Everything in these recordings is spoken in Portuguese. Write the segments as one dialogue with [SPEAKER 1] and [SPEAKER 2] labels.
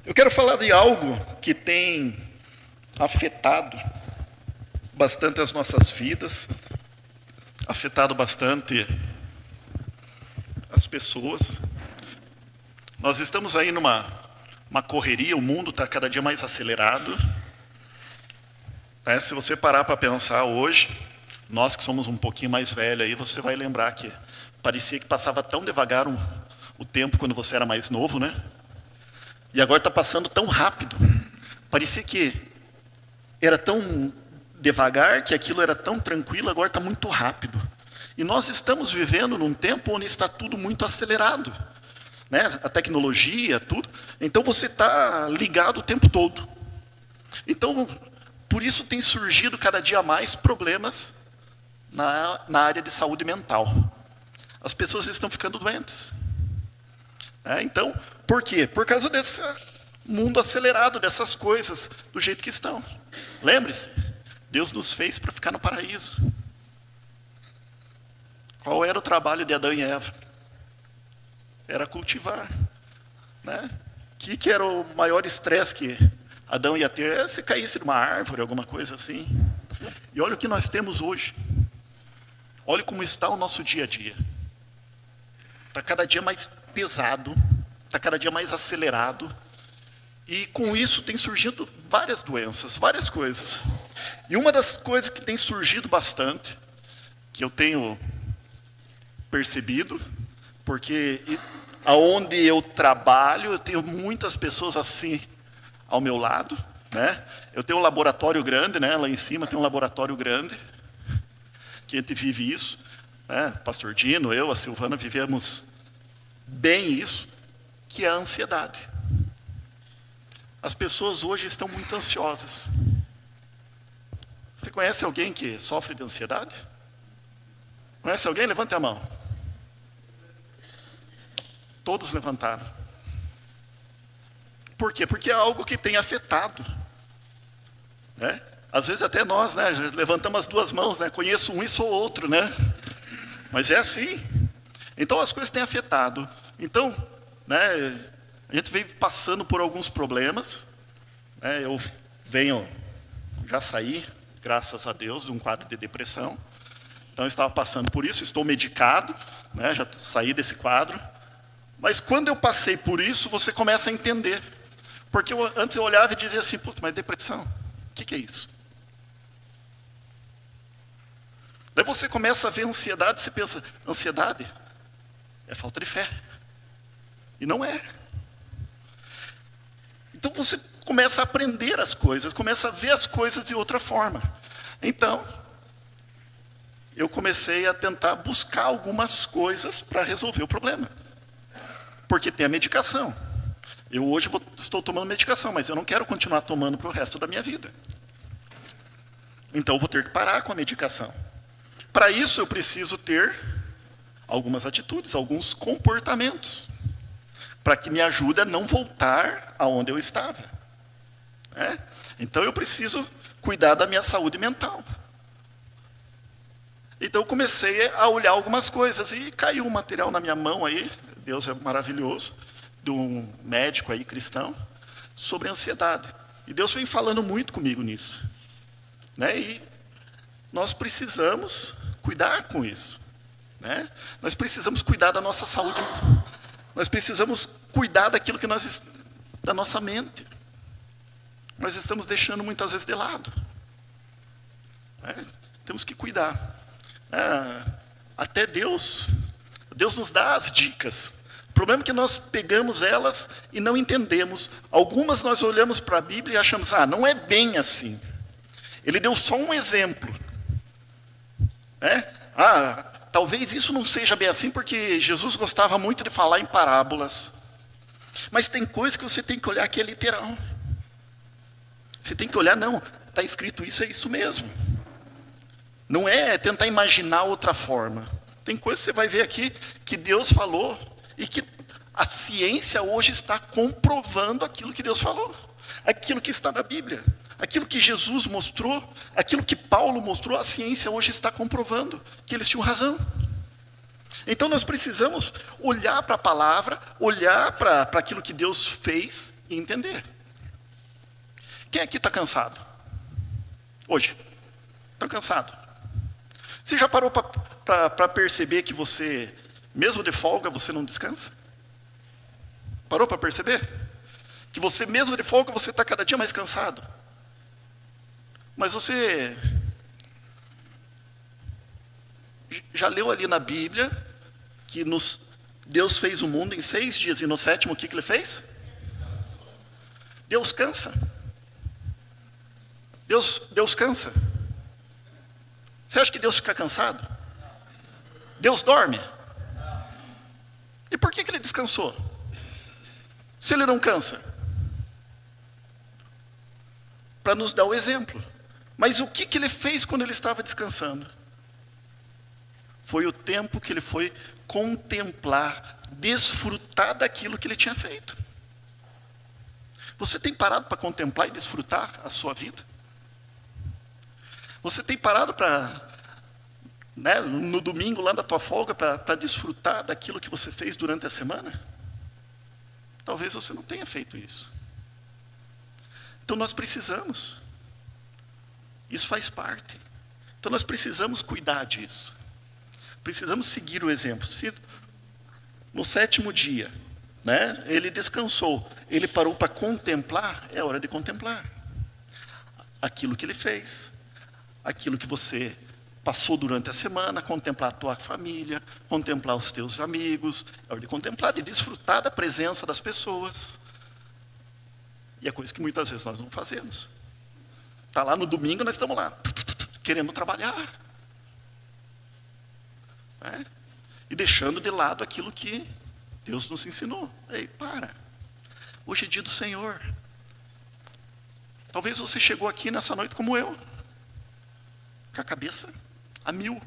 [SPEAKER 1] Eu quero falar de algo que tem afetado bastante as nossas vidas, afetado bastante as pessoas. Nós estamos aí numa correria, o mundo está cada dia mais acelerado. Se você parar para pensar hoje, nós que somos um pouquinho mais velhos aí, você vai lembrar que parecia que passava tão devagar o tempo quando você era mais novo, né? E agora está passando tão rápido. Parecia que era tão devagar, que aquilo era tão tranquilo, agora está muito rápido. E nós estamos vivendo num tempo onde está tudo muito acelerado, né? A tecnologia, tudo. Então você está ligado o tempo todo. Então, por isso tem surgido cada dia mais problemas na área de saúde mental. As pessoas estão ficando doentes. Então, por quê? Por causa desse mundo acelerado, dessas coisas, do jeito que estão. Lembre-se, Deus nos fez para ficar no paraíso. Qual era o trabalho de Adão e Eva? Era cultivar. Né? Que era o maior estresse que Adão ia ter? Se caísse de uma árvore, alguma coisa assim. E olha o que nós temos hoje. Olha como está o nosso dia a dia. Está cada dia mais pesado, está cada dia mais acelerado. E com isso tem surgido várias doenças, várias coisas. E uma das coisas que tem surgido bastante, que eu tenho percebido, porque aonde eu trabalho, eu tenho muitas pessoas assim ao meu lado, né? Eu tenho um laboratório grande, né? Lá em cima tem um laboratório grande, que a gente vive isso, né? Pastor Dino, eu, a Silvana, vivemos bem isso, que é a ansiedade. As pessoas hoje estão muito ansiosas. Você conhece alguém que sofre de ansiedade? Conhece alguém? Levante a mão. Todos levantaram. Por quê? Porque é algo que tem afetado. Né? Às vezes até nós, né, levantamos as duas mãos, né? Conheço um e sou outro, né? Mas é assim. Então as coisas têm afetado. Então, né, a gente veio passando por alguns problemas. Né? Eu já saí, graças a Deus, de um quadro de depressão. Então eu estava passando por isso, estou medicado, né, já saí desse quadro. Mas quando eu passei por isso, você começa a entender. Porque antes eu olhava e dizia assim, putz, mas depressão, o que é isso? Daí você começa a ver ansiedade, você pensa, ansiedade é falta de fé. E não é. Então você começa a aprender as coisas, começa a ver as coisas de outra forma. Então, eu comecei a tentar buscar algumas coisas para resolver o problema. Porque tem a medicação. Eu hoje estou tomando medicação, mas eu não quero continuar tomando para o resto da minha vida. Então eu vou ter que parar com a medicação. Para isso eu preciso ter algumas atitudes, alguns comportamentos, para que me ajude a não voltar aonde eu estava. Né? Então eu preciso cuidar da minha saúde mental. Então eu comecei a olhar algumas coisas e caiu um material na minha mão aí, Deus é maravilhoso, de um médico aí cristão, sobre ansiedade. E Deus vem falando muito comigo nisso. Né? E nós precisamos cuidar com isso. Né? Nós precisamos cuidar da nossa saúde. Nós precisamos cuidar daquilo que da nossa mente. Nós estamos deixando muitas vezes de lado. Né? Temos que cuidar. Até Deus nos dá as dicas. O problema é que nós pegamos elas e não entendemos. Algumas nós olhamos para a Bíblia e achamos, não é bem assim. Ele deu só um exemplo. Né? Talvez isso não seja bem assim, porque Jesus gostava muito de falar em parábolas. Mas tem coisa que você tem que olhar que é literal. Você tem que olhar, não, está escrito isso, é isso mesmo. Não é tentar imaginar outra forma. Tem coisa que você vai ver aqui que Deus falou e que a ciência hoje está comprovando aquilo que Deus falou. Aquilo que está na Bíblia. Aquilo que Jesus mostrou, aquilo que Paulo mostrou, a ciência hoje está comprovando que eles tinham razão. Então nós precisamos olhar para a palavra, olhar para aquilo que Deus fez e entender. Quem aqui está cansado? Hoje? Está cansado? Você já parou para perceber que você, mesmo de folga, você não descansa? Parou para perceber? Que você, mesmo de folga, você está cada dia mais cansado. Mas você já leu ali na Bíblia que Deus fez o mundo em 6 dias e no 7º o que ele fez? Deus cansa. Deus cansa. Você acha que Deus fica cansado? Deus dorme? E por que ele descansou? Se ele não cansa? Para nos dar o exemplo. Mas o que ele fez quando ele estava descansando? Foi o tempo que ele foi contemplar, desfrutar daquilo que ele tinha feito. Você tem parado para contemplar e desfrutar a sua vida? Você tem parado para, no domingo lá da tua folga, para desfrutar daquilo que você fez durante a semana? Talvez você não tenha feito isso. Então nós precisamos. Isso faz parte. Então nós precisamos cuidar disso. Precisamos seguir o exemplo. Se no 7º dia, ele descansou, ele parou para contemplar, é hora de contemplar aquilo que ele fez, aquilo que você passou durante a semana, contemplar a tua família, contemplar os teus amigos, é hora de contemplar, de desfrutar da presença das pessoas. E é coisa que muitas vezes nós não fazemos. Está lá no domingo, nós estamos lá, querendo trabalhar. E deixando de lado aquilo que Deus nos ensinou. Ei, para. Hoje é dia do Senhor. Talvez você chegou aqui nessa noite como eu, com a cabeça a 1000,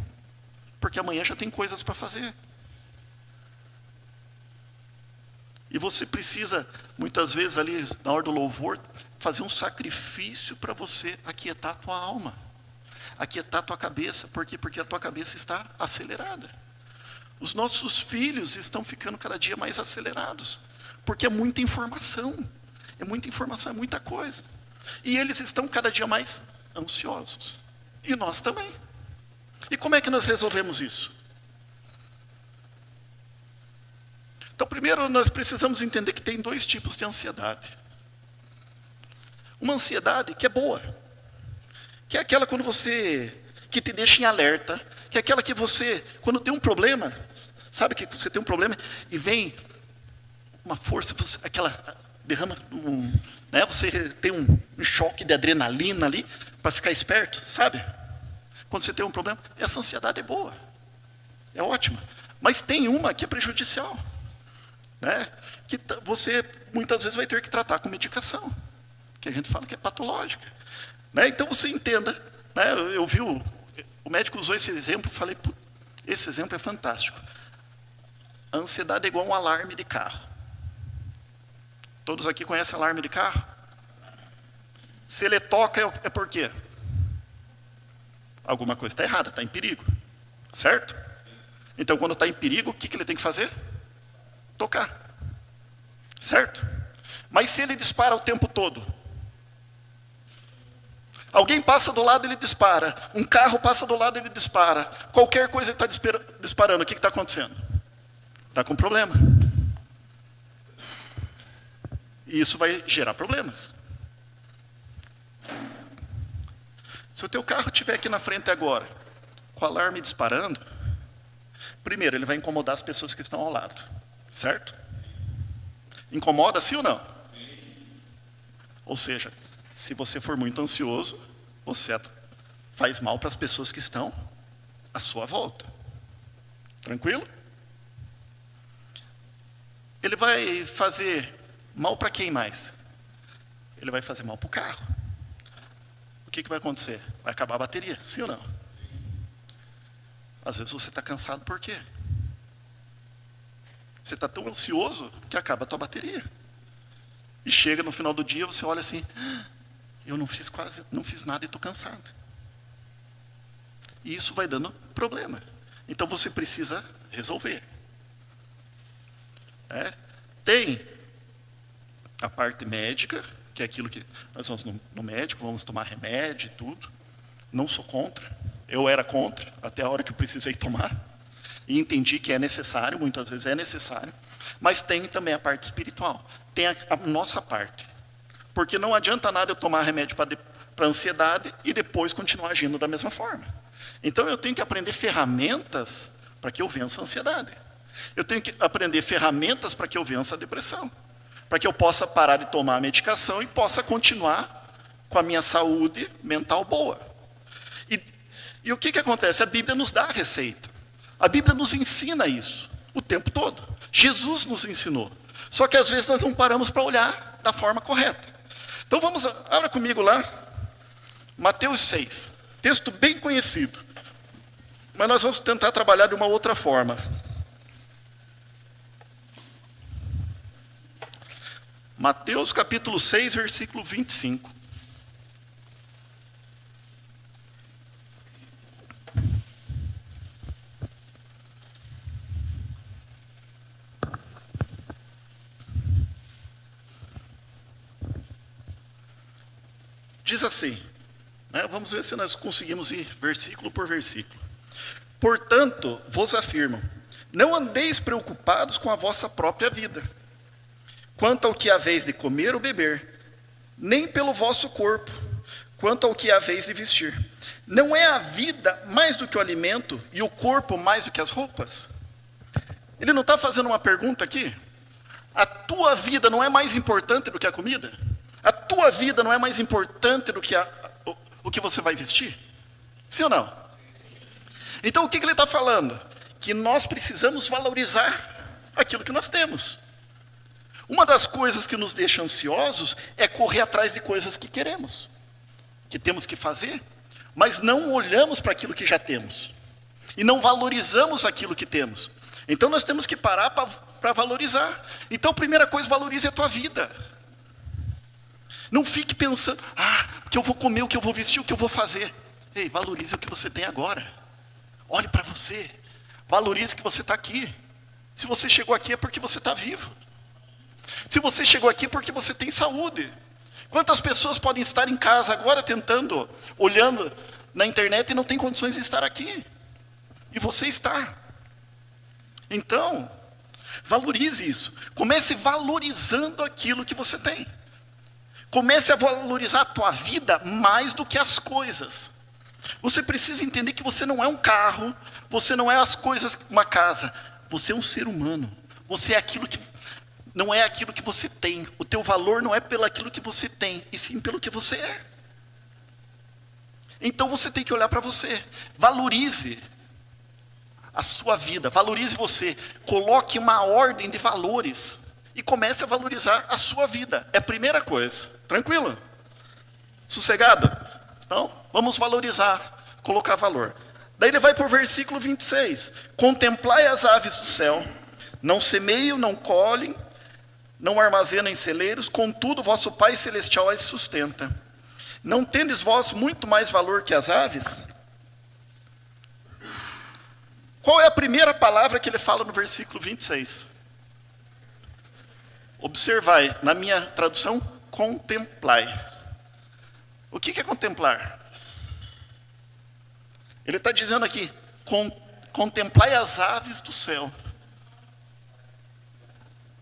[SPEAKER 1] porque amanhã já tem coisas para fazer. E você precisa, muitas vezes ali, na hora do louvor, fazer um sacrifício para você aquietar a tua alma, aquietar a tua cabeça. Por quê? Porque a tua cabeça está acelerada. Os nossos filhos estão ficando cada dia mais acelerados, porque é muita informação, é muita coisa. E eles estão cada dia mais ansiosos. E nós também. E como é que nós resolvemos isso? Então, primeiro, nós precisamos entender que tem 2 tipos de ansiedade. Uma ansiedade que é boa, que é aquela que te deixa em alerta, que é aquela que você, quando tem um problema, sabe que você tem um problema e vem uma força, aquela derrama, você tem um choque de adrenalina ali para ficar esperto, sabe? Quando você tem um problema, essa ansiedade é boa, é ótima. Mas tem uma que é prejudicial, que você muitas vezes vai ter que tratar com medicação, que a gente fala que é patológica. Então você entenda, eu vi o médico usou esse exemplo, falei, esse exemplo é fantástico. A ansiedade é igual um alarme de carro. Todos aqui conhecem alarme de carro? Se ele toca, é por quê? Alguma coisa está errada, está em perigo. Certo? Então, quando está em perigo, o que ele tem que fazer? Tocar. Certo? Mas se ele dispara o tempo todo, alguém passa do lado, ele dispara. Um carro passa do lado, ele dispara. Qualquer coisa que está disparando, o que está acontecendo? Está com problema. E isso vai gerar problemas. Se o teu carro estiver aqui na frente agora, com o alarme disparando, primeiro, ele vai incomodar as pessoas que estão ao lado. Certo? Incomoda sim ou não? Ou seja, se você for muito ansioso, você faz mal para as pessoas que estão à sua volta. Tranquilo? Ele vai fazer mal para quem mais? Ele vai fazer mal para o carro. O que vai acontecer? Vai acabar a bateria, sim ou não? Às vezes você está cansado por quê? Você está tão ansioso que acaba a tua bateria. E chega no final do dia, você olha assim, eu não fiz nada e estou cansado. E isso vai dando problema. Então você precisa resolver. Tem a parte médica, que é aquilo que nós vamos no médico, vamos tomar remédio e tudo. Não sou contra. Eu era contra, até a hora que eu precisei tomar. E entendi que é necessário, muitas vezes é necessário. Mas tem também a parte espiritual. Tem a nossa parte. Porque não adianta nada eu tomar remédio para ansiedade e depois continuar agindo da mesma forma. Então eu tenho que aprender ferramentas para que eu vença a ansiedade. Eu tenho que aprender ferramentas para que eu vença a depressão. Para que eu possa parar de tomar a medicação e possa continuar com a minha saúde mental boa. E o que acontece? A Bíblia nos dá a receita. A Bíblia nos ensina isso o tempo todo. Jesus nos ensinou. Só que às vezes nós não paramos para olhar da forma correta. Então abra comigo lá, Mateus 6. Texto bem conhecido. Mas nós vamos tentar trabalhar de uma outra forma. Mateus capítulo 6, versículo 25. Diz assim, né, vamos ver se nós conseguimos ir versículo por versículo. Portanto, vos afirmo, não andeis preocupados com a vossa própria vida, quanto ao que haveis de comer ou beber, nem pelo vosso corpo, quanto ao que haveis de vestir. Não é a vida mais do que o alimento e o corpo mais do que as roupas? Ele não está fazendo uma pergunta aqui? A tua vida não é mais importante do que a comida? A tua vida não é mais importante do que o que você vai vestir? Sim ou não? Então o que ele está falando? Que nós precisamos valorizar aquilo que nós temos. Uma das coisas que nos deixa ansiosos é correr atrás de coisas que queremos, que temos que fazer, mas não olhamos para aquilo que já temos. E não valorizamos aquilo que temos. Então nós temos que parar para valorizar. Então a primeira coisa, valorize a tua vida. Não fique pensando, o que eu vou comer, o que eu vou vestir, o que eu vou fazer. Ei, valorize o que você tem agora. Olhe para você. Valorize que você está aqui. Se você chegou aqui é porque você está vivo. Se você chegou aqui é porque você tem saúde. Quantas pessoas podem estar em casa agora tentando, olhando na internet e não tem condições de estar aqui? E você está. Então, valorize isso. Comece valorizando aquilo que você tem. Comece a valorizar a tua vida mais do que as coisas. Você precisa entender que você não é um carro, você não é as coisas, uma casa. Você é um ser humano. Você é aquilo que não é aquilo que você tem. O teu valor não é pelo aquilo que você tem, e sim pelo que você é. Então você tem que olhar para você. Valorize a sua vida, valorize você. Coloque uma ordem de valores e comece a valorizar a sua vida. É a primeira coisa. Tranquilo? Sossegado? Então, vamos valorizar, colocar valor. Daí ele vai para o versículo 26. Contemplai as aves do céu, não semeiam, não colhem, não armazenam em celeiros, contudo vosso Pai Celestial as sustenta. Não tendes vós muito mais valor que as aves? Qual é a primeira palavra que ele fala no versículo 26? Observai, na minha tradução, contemplai. O que é contemplar? Ele está dizendo aqui, contemplai as aves do céu.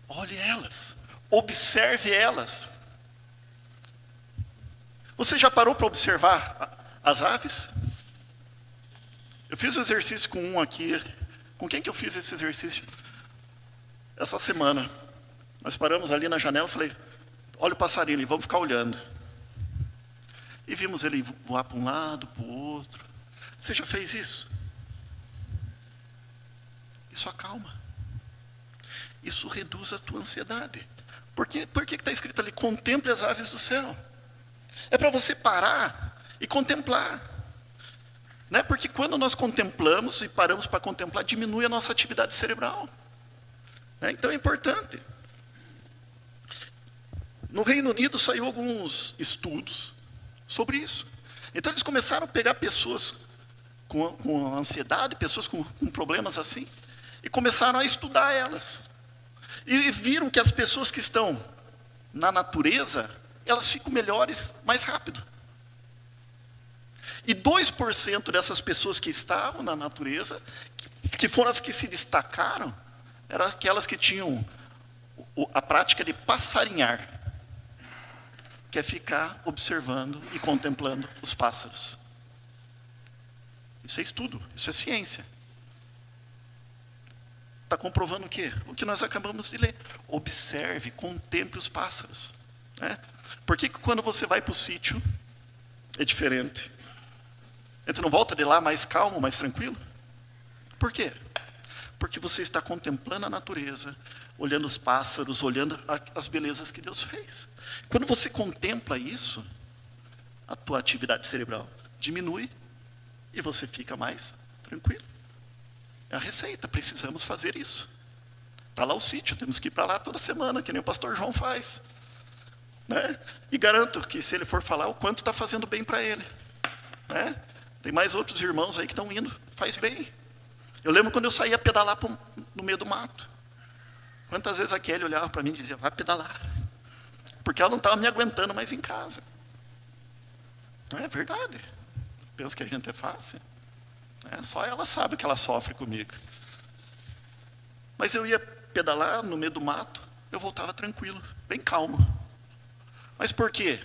[SPEAKER 1] Olhe elas, observe elas. Você já parou para observar as aves? Eu fiz o exercício com um aqui. Com quem que eu fiz esse exercício? Essa semana. Nós paramos ali na janela e falei, olha o passarinho ali, vamos ficar olhando. E vimos ele voar para um lado, para o outro. Você já fez isso? Isso acalma. Isso reduz a tua ansiedade. Por que está escrito ali, contemple as aves do céu? É para você parar e contemplar. Né? Porque quando nós contemplamos e paramos para contemplar, diminui a nossa atividade cerebral. Né? Então é importante. No Reino Unido saiu alguns estudos sobre isso. Então eles começaram a pegar pessoas com ansiedade, pessoas com problemas assim, e começaram a estudar elas. E viram que as pessoas que estão na natureza, elas ficam melhores mais rápido. E 2% dessas pessoas que estavam na natureza, que foram as que se destacaram, eram aquelas que tinham a prática de passarinhar, que é ficar observando e contemplando os pássaros. Isso é estudo, isso é ciência. Está comprovando o quê? O que nós acabamos de ler. Observe, contemple os pássaros. Né? Por que quando você vai para o sítio, é diferente? A gente não volta de lá mais calmo, mais tranquilo? Por quê? Porque você está contemplando a natureza, olhando os pássaros, olhando as belezas que Deus fez. Quando você contempla isso, a tua atividade cerebral diminui e você fica mais tranquilo. É a receita, precisamos fazer isso. Está lá o sítio, temos que ir para lá toda semana, que nem o pastor João faz. Né? E garanto que se ele for falar, o quanto está fazendo bem para ele. Né? Tem mais outros irmãos aí que estão indo, faz bem. Eu lembro quando eu saía pedalar no meio do mato. Quantas vezes a Kelly olhava para mim e dizia, vai pedalar. Porque ela não estava me aguentando mais em casa. Não é verdade. Pensa que a gente é fácil. Só ela sabe o que ela sofre comigo. Mas eu ia pedalar no meio do mato, eu voltava tranquilo, bem calmo. Mas por quê?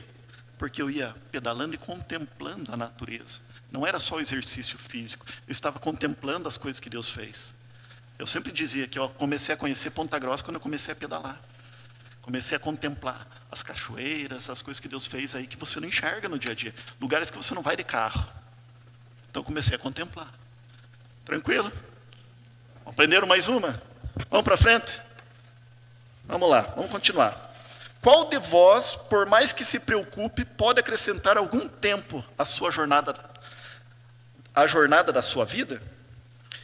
[SPEAKER 1] Porque eu ia pedalando e contemplando a natureza. Não era só o exercício físico, eu estava contemplando as coisas que Deus fez. Eu sempre dizia que eu comecei a conhecer Ponta Grossa quando eu comecei a pedalar. Comecei a contemplar as cachoeiras, as coisas que Deus fez aí que você não enxerga no dia a dia. Lugares que você não vai de carro. Então comecei a contemplar. Tranquilo? Aprenderam mais uma? Vamos para frente? Vamos lá, vamos continuar. Qual de vós, por mais que se preocupe, pode acrescentar algum tempo à jornada da sua vida?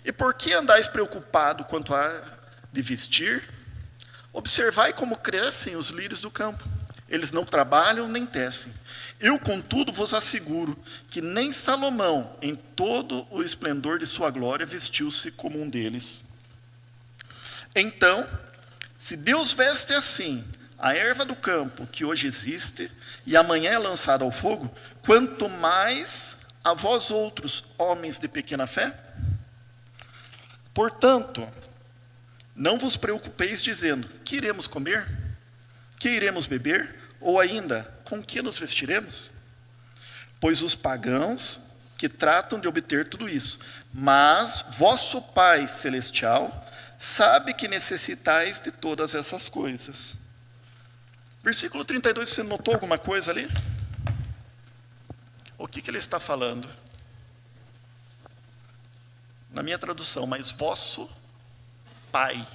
[SPEAKER 1] E por que andais preocupado quanto a de vestir? Observai como crescem os lírios do campo. Eles não trabalham nem tecem. Eu, contudo, vos asseguro que nem Salomão, em todo o esplendor de sua glória, vestiu-se como um deles. Então, se Deus veste assim a erva do campo, que hoje existe, e amanhã é lançada ao fogo, quanto mais a vós outros, homens de pequena fé? Portanto, não vos preocupeis dizendo, que iremos comer? Que iremos beber? Ou ainda, com que nos vestiremos? Pois os pagãos que tratam de obter tudo isso, mas vosso Pai Celestial sabe que necessitais de todas essas coisas. Versículo 32, você notou alguma coisa ali? O que ele está falando? Na minha tradução, mas vosso Pai.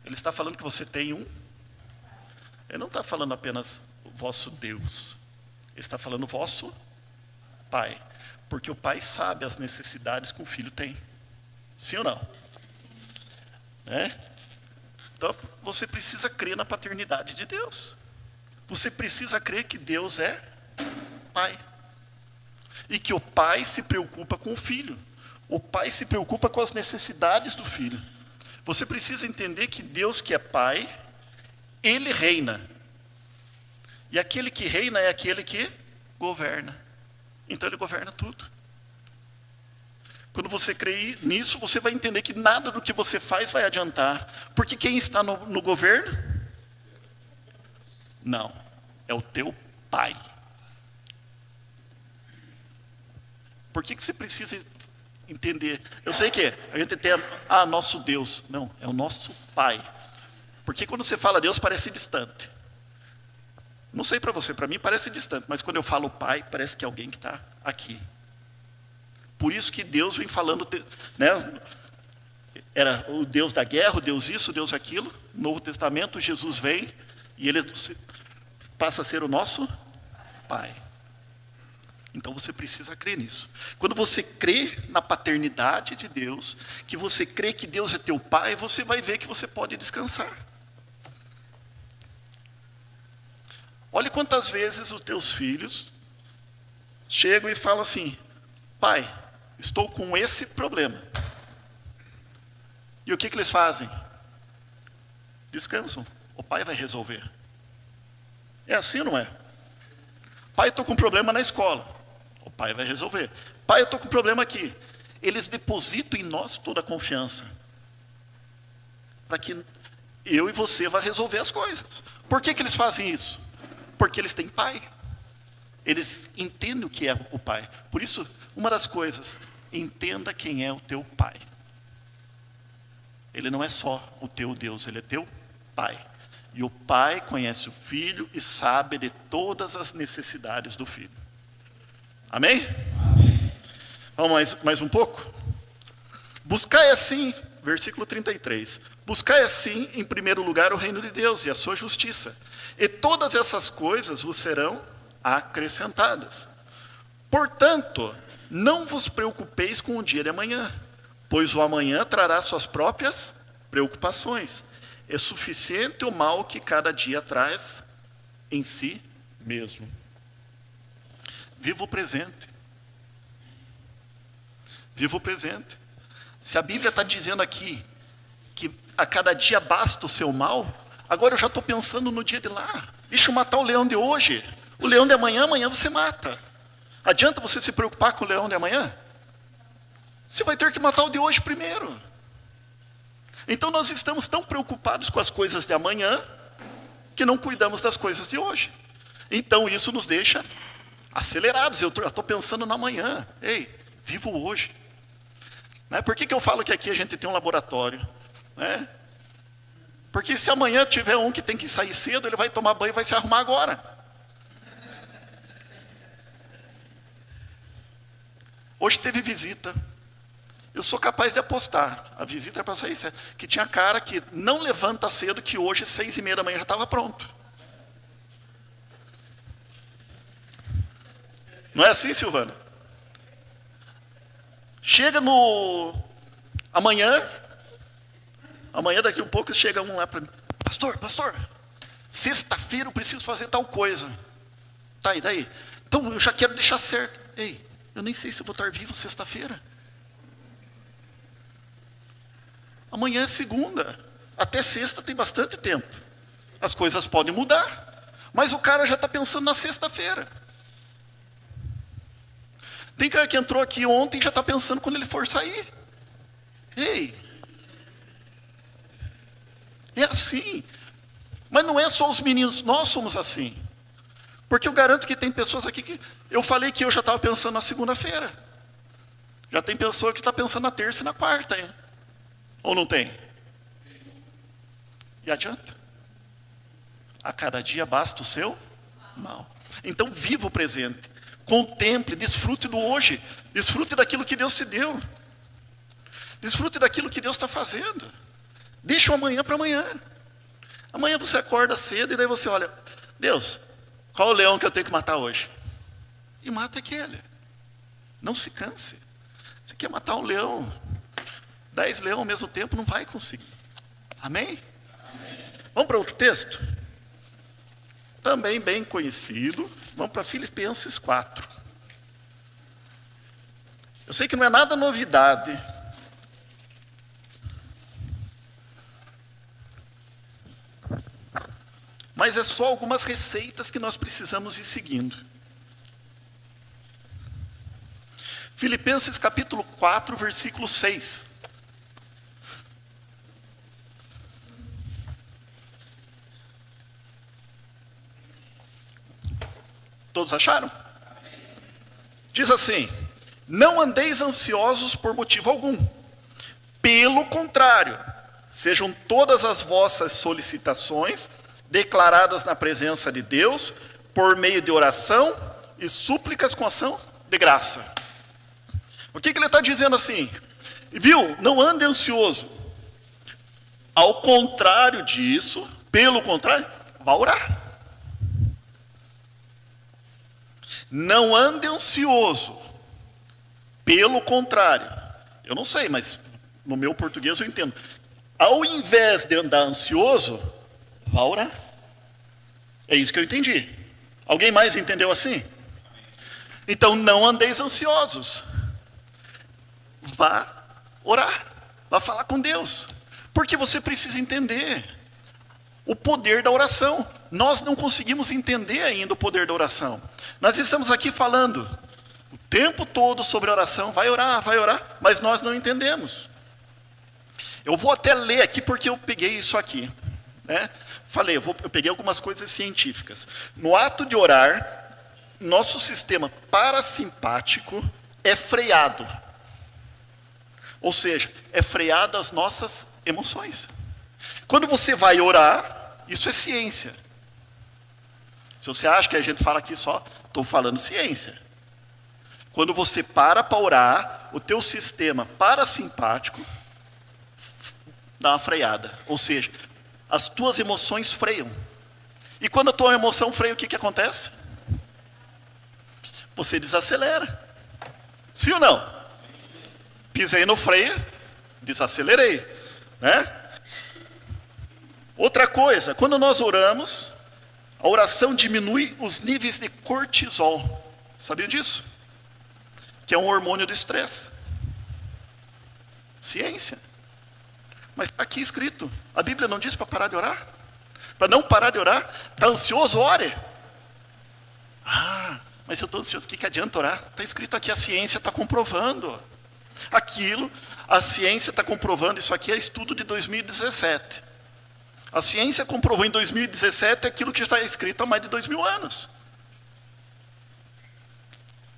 [SPEAKER 1] Ele está falando que você tem um. Ele não está falando apenas o vosso Deus. Ele está falando vosso Pai. Porque o Pai sabe as necessidades que o filho tem. Sim ou não? Então, você precisa crer na paternidade de Deus. Você precisa crer que Deus é Pai. E que o Pai se preocupa com o filho. O Pai se preocupa com as necessidades do filho. Você precisa entender que Deus, que é Pai, Ele reina. E aquele que reina é aquele que governa. Então Ele governa tudo. Quando você crê nisso, você vai entender que nada do que você faz vai adiantar. Porque quem está no governo? Não, é o teu Pai. Por que você precisa entender? Eu sei que a gente tem, nosso Deus. Não, é o nosso Pai. Porque quando você fala Deus, parece distante. Não sei para você, para mim parece distante. Mas quando eu falo Pai, parece que é alguém que está aqui. Por isso que Deus vem falando, né? Era o Deus da guerra, o Deus isso, o Deus aquilo. No Novo Testamento, Jesus vem e Ele passa a ser o nosso Pai. Então você precisa crer nisso. Quando você crê na paternidade de Deus, que você crê que Deus é teu Pai, você vai ver que você pode descansar. Olhe quantas vezes os teus filhos chegam e falam assim, pai, estou com esse problema. E o que eles fazem? Descansam. o pai vai resolver. É assim ou não é? Pai, eu estou com um problema na escola. O pai vai resolver. Pai, eu estou com um problema aqui. Eles depositam em nós toda a confiança. Para que eu e você vá resolver as coisas. Por que eles fazem isso? Porque eles têm pai. Eles entendem o que é o pai. Por isso, uma das coisas, entenda quem é o teu pai. Ele não é só o teu Deus, ele é teu pai. E o pai conhece o filho e sabe de todas as necessidades do filho. Amém? Amém. Vamos mais um pouco? Buscai assim, versículo 33. Buscai assim, em primeiro lugar, o reino de Deus e a sua justiça. E todas essas coisas vos serão acrescentadas. Portanto, não vos preocupeis com o dia de amanhã, pois o amanhã trará suas próprias preocupações. É suficiente o mal que cada dia traz em si mesmo. Viva o presente. Viva o presente. Se a Bíblia está dizendo aqui que a cada dia basta o seu mal, agora eu já estou pensando no dia de lá. Deixa eu matar o leão de hoje. O leão de amanhã, amanhã você mata. Adianta você se preocupar com o leão de amanhã? Você vai ter que matar o de hoje primeiro. Então nós estamos tão preocupados com as coisas de amanhã que não cuidamos das coisas de hoje. Então isso nos deixa acelerados. Eu estou pensando no amanhã. Ei, vivo hoje. Né? Por que eu falo que aqui a gente tem um laboratório? Né? Porque se amanhã tiver um que tem que sair cedo, ele vai tomar banho e vai se arrumar agora. Hoje teve visita. Eu sou capaz de apostar, a visita é para sair cedo, que tinha cara que não levanta cedo, que hoje, 6:30 da manhã, já estava pronto. Não é assim, Silvana? Chega no... Amanhã daqui um pouco, chega um lá para mim. Pastor, sexta-feira eu preciso fazer tal coisa. Tá, e daí? Então, eu já quero deixar certo. Ei, eu nem sei se eu vou estar vivo sexta-feira. Amanhã é segunda. Até sexta tem bastante tempo. As coisas podem mudar. Mas o cara já está pensando na sexta-feira. Tem cara que entrou aqui ontem e já está pensando quando ele for sair. Ei! É assim. Mas não é só os meninos, nós somos assim. Porque eu garanto que tem pessoas aqui que... Eu falei que eu já estava pensando na segunda-feira. Já tem pessoa que está pensando na terça e na quarta, hein? Ou não tem? E adianta. A cada dia basta o seu mal. Então viva o presente. Contemple, desfrute do hoje. Desfrute daquilo que Deus te deu. Desfrute daquilo que Deus está fazendo. Deixa o amanhã para amanhã. Amanhã você acorda cedo e daí você olha, Deus, qual o leão que eu tenho que matar hoje? E mata aquele. Não se canse. Você quer matar um leão, 10 leões ao mesmo tempo, não vai conseguir. Amém? Amém. Vamos para outro texto? Também bem conhecido. Vamos para Filipenses 4. Eu sei que não é nada novidade. Mas é só algumas receitas que nós precisamos ir seguindo. Filipenses capítulo 4, versículo 6. Todos acharam? Diz assim: não andeis ansiosos por motivo algum. Pelo contrário, sejam todas as vossas solicitações declaradas na presença de Deus, por meio de oração e súplicas com ação de graça. O que ele está dizendo assim? Viu? Não ande ansioso. Ao contrário disso, pelo contrário, vá orar. Não ande ansioso. Pelo contrário. Eu não sei, mas no meu português eu entendo. Ao invés de andar ansioso, vá orar. É isso que eu entendi. Alguém mais entendeu assim? Então não andeis ansiosos. Vá orar. Vá falar com Deus. Porque você precisa entender. o poder da oração. Nós não conseguimos entender ainda o poder da oração. Nós estamos aqui falando o tempo todo sobre oração, vai orar, mas nós não entendemos. Eu vou até ler aqui porque eu peguei isso aqui, né? Eu peguei algumas coisas científicas. No ato de orar, nosso sistema parasimpático é freado. Ou seja, é freado as nossas emoções. Quando você vai orar, isso é ciência. Se você acha que a gente fala aqui só, estou falando ciência. Quando você para orar, o teu sistema parasimpático dá uma freada. Ou seja, as tuas emoções freiam. E quando a tua emoção freia, o que acontece? Você desacelera. Sim ou não? Pisei no freio, desacelerei, né? Outra coisa, quando nós oramos, a oração diminui os níveis de cortisol. Sabia disso? Que é um hormônio do estresse. Ciência. Mas está aqui escrito. A Bíblia não diz para parar de orar? Para não parar de orar? Está ansioso? Ore. Ah, mas eu estou ansioso, o que adianta orar? Está escrito aqui, a ciência está comprovando. A ciência está comprovando, isso aqui é estudo de 2017. A ciência comprovou em 2017 aquilo que está escrito há mais de 2000 anos.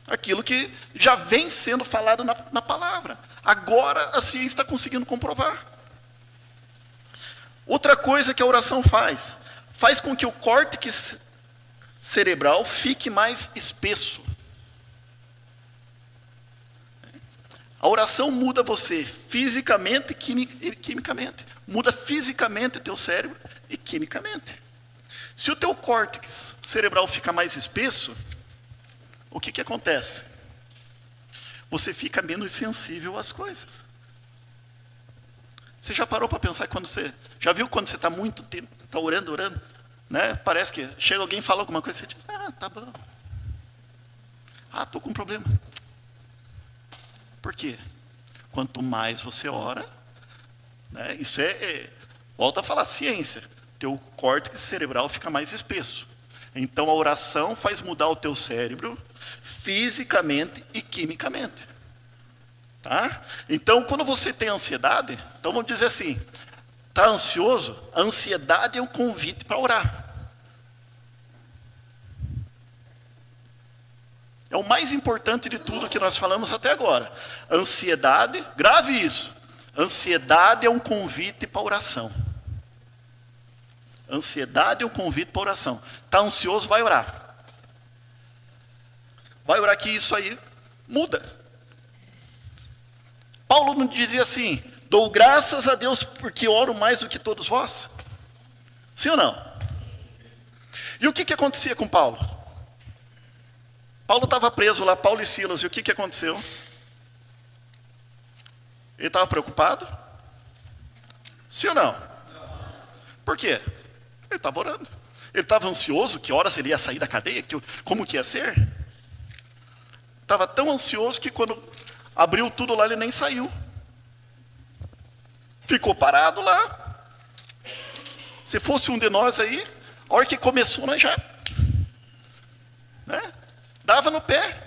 [SPEAKER 1] Aquilo que já vem sendo falado na palavra. Agora a ciência está conseguindo comprovar. Outra coisa que a oração faz com que o córtex cerebral fique mais espesso. A oração muda você fisicamente e quimicamente. Muda fisicamente o teu cérebro e quimicamente. Se o teu córtex cerebral fica mais espesso, o que acontece? Você fica menos sensível às coisas. Você já parou para pensar quando você... Já viu quando você está muito tempo, está orando, né? Parece que chega alguém e fala alguma coisa, você diz, tá bom. Estou com um problema. Por quê? Quanto mais você ora, né, isso volta a falar, ciência, teu córtex cerebral fica mais espesso. Então a oração faz mudar o teu cérebro fisicamente e quimicamente. Tá? Então quando você tem ansiedade, então vamos dizer assim, está ansioso, a ansiedade é um convite para orar. É o mais importante de tudo que nós falamos até agora. Ansiedade, grave isso. Ansiedade é um convite para oração. Ansiedade é um convite para oração. Está ansioso, vai orar. Vai orar que isso aí muda. Paulo não dizia assim, dou graças a Deus porque oro mais do que todos vós. Sim ou não? E o que acontecia com Paulo? Paulo estava preso lá, Paulo e Silas, e o que aconteceu? Ele estava preocupado? Sim ou não? Por quê? Ele estava orando. Ele estava ansioso, que horas ele ia sair da cadeia, como que ia ser? Estava tão ansioso que quando abriu tudo lá, ele nem saiu. Ficou parado lá. Se fosse um de nós aí, a hora que começou, nós já... né? Dava no pé.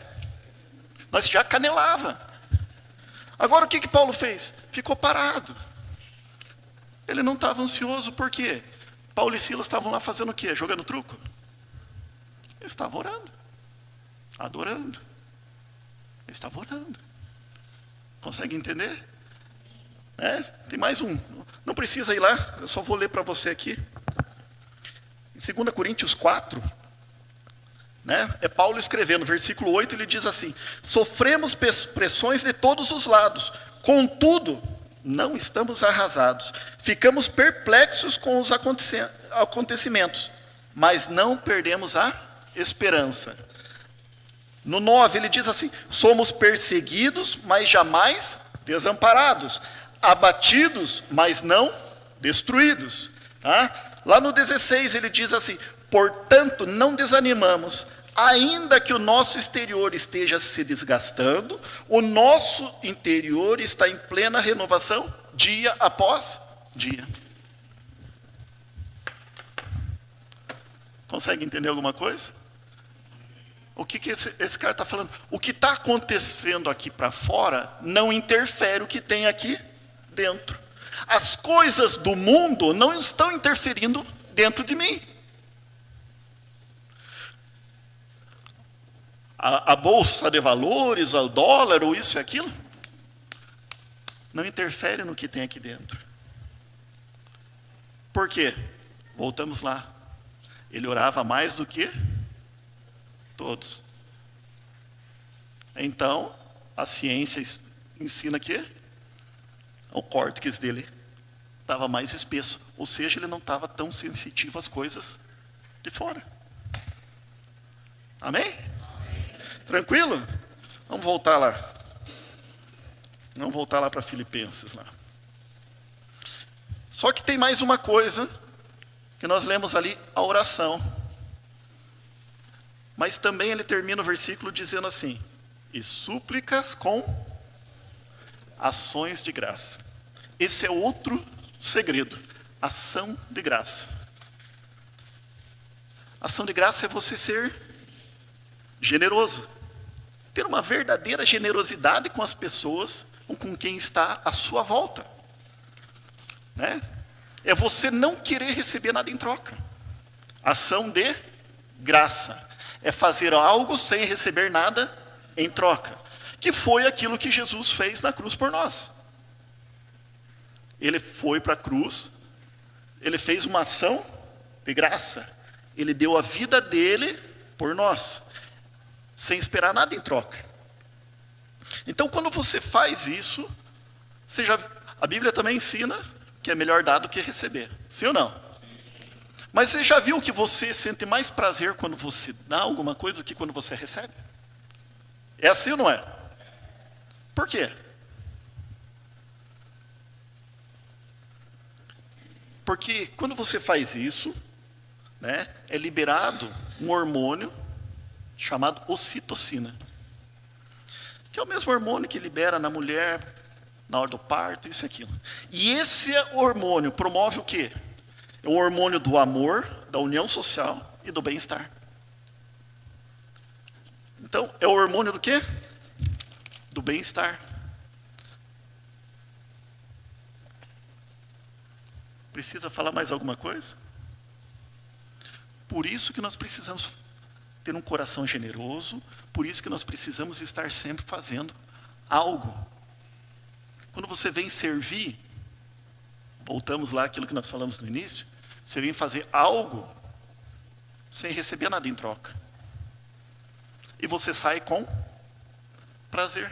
[SPEAKER 1] Nós já canelava. Agora o que Paulo fez? Ficou parado. Ele não estava ansioso, por quê? Paulo e Silas estavam lá fazendo o quê? Jogando truco? Eles estavam orando. Adorando. Eles estavam orando. Consegue entender? Tem mais um. Não precisa ir lá, eu só vou ler para você aqui. Em 2 Coríntios 4... é Paulo escrevendo, versículo 8, ele diz assim, sofremos pressões de todos os lados, contudo, não estamos arrasados. Ficamos perplexos com os acontecimentos, mas não perdemos a esperança. No 9, ele diz assim, somos perseguidos, mas jamais desamparados, abatidos, mas não destruídos. Tá? Lá no 16, ele diz assim, portanto, não desanimamos, ainda que o nosso exterior esteja se desgastando, o nosso interior está em plena renovação, dia após dia. Consegue entender alguma coisa? O que esse cara está falando? O que está acontecendo aqui para fora não interfere o que tem aqui dentro. As coisas do mundo não estão interferindo dentro de mim. A bolsa de valores, o dólar, ou isso e aquilo, não interfere no que tem aqui dentro. Por quê? Voltamos lá. Ele orava mais do que todos. Então, a ciência ensina que o córtex dele estava mais espesso. Ou seja, ele não estava tão sensitivo às coisas de fora. Amém? Tranquilo? Vamos voltar lá. Vamos voltar lá para Filipenses lá. Só que tem mais uma coisa que nós lemos ali, a oração. Mas também ele termina o versículo dizendo assim: e súplicas com ações de graça. Esse é outro segredo, ação de graça. Ação de graça é você ser generoso, ter uma verdadeira generosidade com as pessoas ou com quem está à sua volta, né? É você não querer receber nada em troca. Ação de graça é fazer algo sem receber nada em troca, que foi aquilo que Jesus fez na cruz por nós. Ele foi para a cruz, ele fez uma ação de graça, ele deu a vida dele por nós, sem esperar nada em troca. Então, quando você faz isso, a Bíblia também ensina que é melhor dar do que receber. Sim ou não? Mas você já viu que você sente mais prazer quando você dá alguma coisa do que quando você recebe? É assim ou não é? Por quê? Porque quando você faz isso, né, é liberado um hormônio chamado ocitocina, que é o mesmo hormônio que libera na mulher na hora do parto, isso e aquilo. E esse hormônio promove o quê? É o hormônio do amor, da união social e do bem-estar. Então, é o hormônio do quê? Do bem-estar. Precisa falar mais alguma coisa? Por isso que nós precisamos ter um coração generoso, por isso que nós precisamos estar sempre fazendo algo. Quando você vem servir, voltamos lá àquilo que nós falamos no início, você vem fazer algo sem receber nada em troca. E você sai com prazer.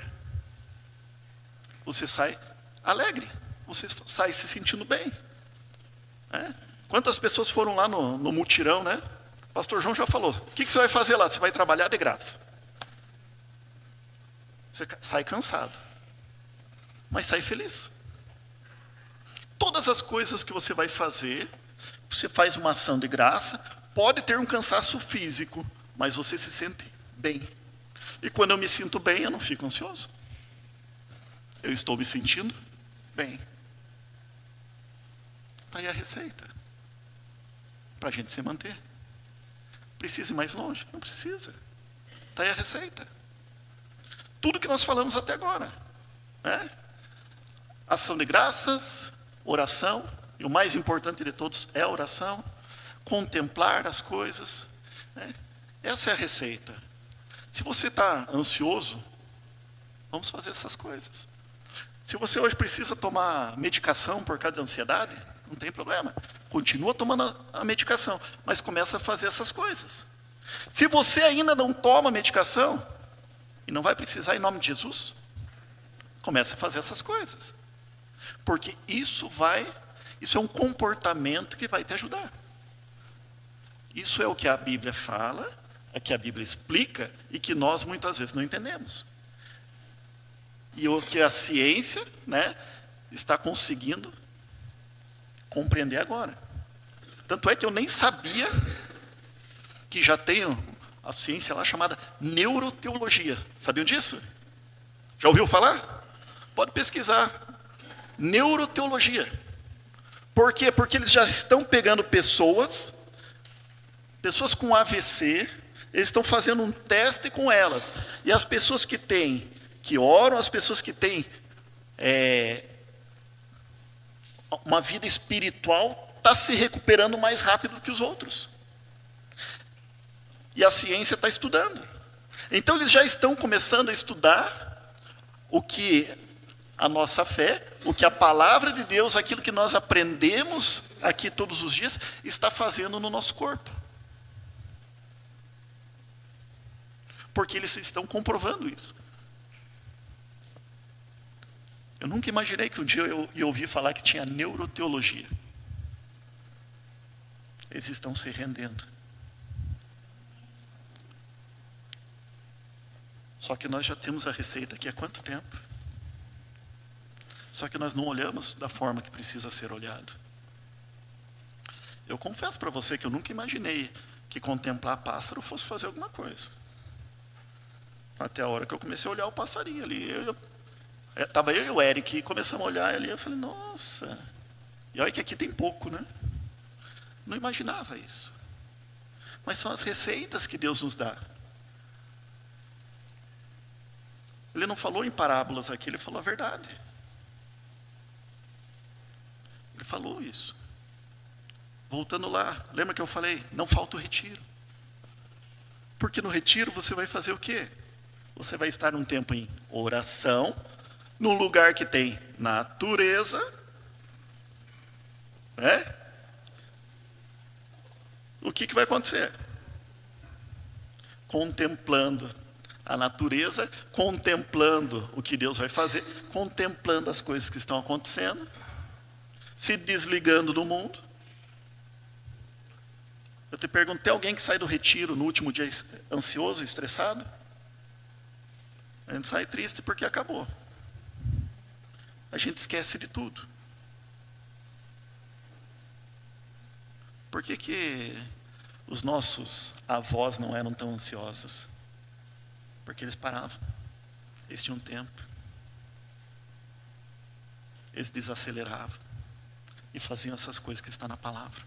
[SPEAKER 1] Você sai alegre. Você sai se sentindo bem. Quantas pessoas foram lá no mutirão, né? O pastor João já falou. O que você vai fazer lá? Você vai trabalhar de graça. Você sai cansado, mas sai feliz. Todas as coisas que você vai fazer, você faz uma ação de graça, pode ter um cansaço físico, mas você se sente bem. E quando eu me sinto bem, eu não fico ansioso. Eu estou me sentindo bem. Está aí a receita para a gente se manter. Precisa ir mais longe? Não precisa. Está aí a receita. Tudo que nós falamos até agora, né? Ação de graças, oração, e o mais importante de todos é a oração, contemplar as coisas, né? Essa é a receita. Se você está ansioso, vamos fazer essas coisas. Se você hoje precisa tomar medicação por causa da ansiedade, não tem problema. Continua tomando a medicação, mas começa a fazer essas coisas. Se você ainda não toma medicação, e não vai precisar em nome de Jesus, comece a fazer essas coisas. Porque isso é um comportamento que vai te ajudar. Isso é o que a Bíblia fala, é o que a Bíblia explica, e que nós muitas vezes não entendemos. E o que a ciência, né, está conseguindo compreender agora. Tanto é que eu nem sabia que já tem a ciência lá chamada neuroteologia. Sabiam disso? Já ouviu falar? Pode pesquisar. Neuroteologia. Por quê? Porque eles já estão pegando pessoas Pessoas com AVC, eles estão fazendo um teste com elas. E as pessoas que oram, as pessoas que têm uma vida espiritual, está se recuperando mais rápido do que os outros. E a ciência está estudando. Então eles já estão começando a estudar o que a nossa fé, o que a palavra de Deus, aquilo que nós aprendemos aqui todos os dias, está fazendo no nosso corpo. Porque eles estão comprovando isso. Eu nunca imaginei que um dia eu ia ouvir falar que tinha neuroteologia. Eles estão se rendendo. Só que nós já temos a receita aqui há quanto tempo? Só que nós não olhamos da forma que precisa ser olhado. Eu confesso para você que eu nunca imaginei que contemplar pássaro fosse fazer alguma coisa. Até a hora que eu comecei a olhar o passarinho ali. Estava eu e o Eric e começamos a olhar ali. Eu falei, nossa. E olha que aqui tem pouco, né? Não imaginava isso. Mas são as receitas que Deus nos dá. Ele não falou em parábolas aqui, ele falou a verdade. Ele falou isso. Voltando lá, lembra que eu falei? Não falta o retiro. Porque no retiro você vai fazer o quê? Você vai estar um tempo em oração, num lugar que tem natureza, O que vai acontecer? Contemplando a natureza, contemplando o que Deus vai fazer, contemplando as coisas que estão acontecendo, se desligando do mundo. Eu te pergunto, tem alguém que sai do retiro no último dia ansioso, estressado? A gente sai triste porque acabou. A gente esquece de tudo. Por que os nossos avós não eram tão ansiosos? Porque eles paravam. Eles tinham tempo. Eles desaceleravam. E faziam essas coisas que estão na palavra.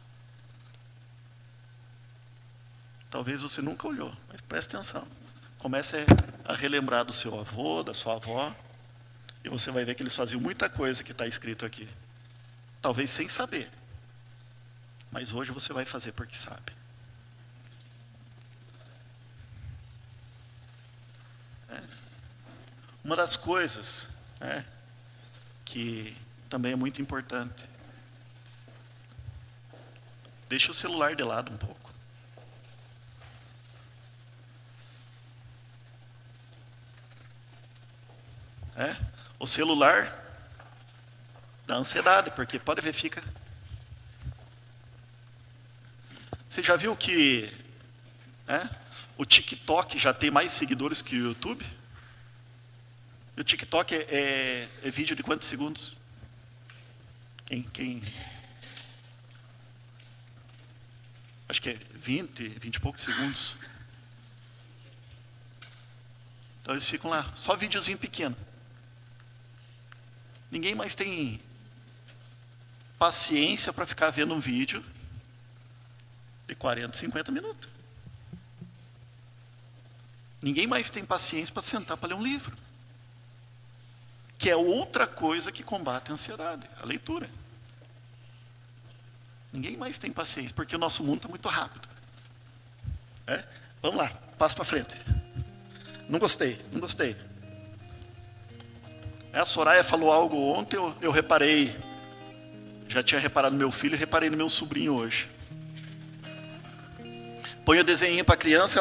[SPEAKER 1] Talvez você nunca olhou, mas preste atenção. Comece a relembrar do seu avô, da sua avó, e você vai ver que eles faziam muita coisa que está escrito aqui. Talvez sem saber. Mas hoje você vai fazer porque sabe. Uma das coisas que também é muito importante. Deixa o celular de lado um pouco. O celular dá ansiedade, porque pode ver, fica. Você já viu que o TikTok já tem mais seguidores que o YouTube? E o TikTok é vídeo de quantos segundos? Quem? Acho que é 20 e poucos segundos. Então eles ficam lá, só videozinho pequeno. Ninguém mais tem paciência para ficar vendo um vídeo de 40, 50 minutos. Ninguém mais tem paciência para sentar para ler um livro. Que é outra coisa que combate a ansiedade, a leitura. Ninguém mais tem paciência, porque o nosso mundo está muito rápido. Vamos lá, passa para frente. Não gostei. A Soraya falou algo ontem, eu reparei. Já tinha reparado no meu filho e reparei no meu sobrinho hoje. Põe o desenho para a criança,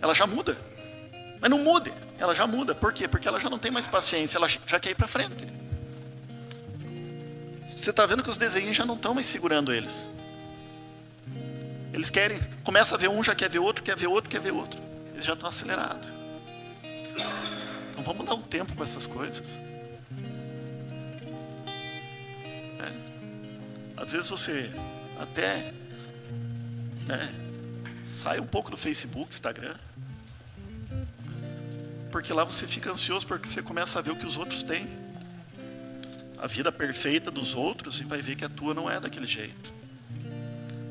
[SPEAKER 1] ela já muda. Mas não mude, ela já muda. Por quê? Porque ela já não tem mais paciência, ela já quer ir para frente. Você está vendo que os desenhos já não estão mais segurando eles. Eles querem, começa a ver um, já quer ver outro, quer ver outro, quer ver outro. Eles já estão acelerados. Então vamos dar um tempo com essas coisas. Às vezes você até sai um pouco do Facebook, Instagram. Porque lá você fica ansioso, porque você começa a ver o que os outros têm. A vida perfeita dos outros, e vai ver que a tua não é daquele jeito.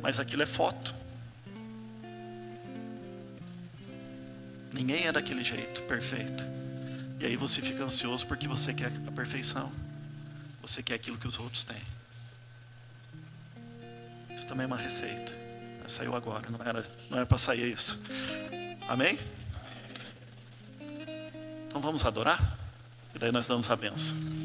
[SPEAKER 1] Mas aquilo é foto. Ninguém é daquele jeito, perfeito. E aí você fica ansioso porque você quer a perfeição. Você quer aquilo que os outros têm. Isso também é uma receita. Saiu agora, não era para sair isso. Amém? Então vamos adorar? E daí nós damos a benção.